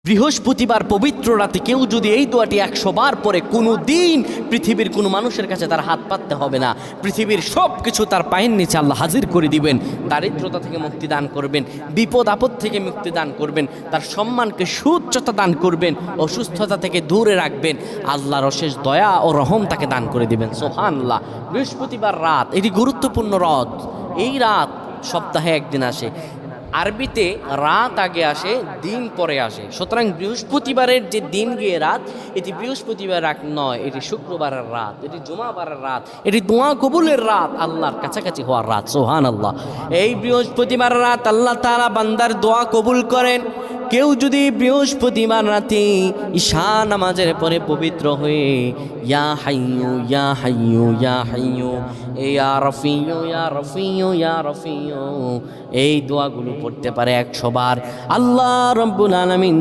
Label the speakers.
Speaker 1: বৃহস্পতিবার পবিত্র রাতে কেউ যদি এই দোয়াটি 100 বার পরে কোনো দিন পৃথিবীর কোনো মানুষের কাছে তার হাত পাততে হবে না। পৃথিবীর সব কিছু তার পায়ের নিচে আল্লাহ হাজির করে দিবেন। দারিদ্রতা থেকে মুক্তি দান করবেন, বিপদ আপদ থেকে মুক্তি দান করবেন, তার সম্মানকে সুউচ্চতা দান করবেন, অসুস্থতা থেকে দূরে রাখবেন। আল্লাহর অশেষ দয়া ও রহম তাকে দান করে দিবেন। সুবহানাল্লাহ। বৃহস্পতিবার রাত এটি গুরুত্বপূর্ণ রাত। এই রাত সপ্তাহে একদিন আসে। আরবিতে রাত আগে আসে, দিন পরে আসে। সুতরাং বৃহস্পতিবারের যে দিন গিয়ে রাত, এটি বৃহস্পতিবার রাত নয়, এটি শুক্রবারের রাত, এটি জুমাবারের রাত, এটি দোয়া কবুলের রাত, আল্লাহর কাছাকাছি হওয়ার রাত। সুবহানাল্লাহ। এই বৃহস্পতিবার রাত আল্লাহ তাআলা বান্দার দোয়া কবুল করেন। কেউ যদি বৃহস্পতিবার রাতে ঈশা নামাজের পরে পবিত্র হয়ে ইয়া হাইয়ু ইয়া হাইয়ু ইয়া হাইয়ু ইয়া রফিয়ু ইয়া রফিয়ু ইয়া রফিয়ু এই দোয়াগুলো পড়তে পারে 100 বার, আল্লাহ রাব্বুল আলামিন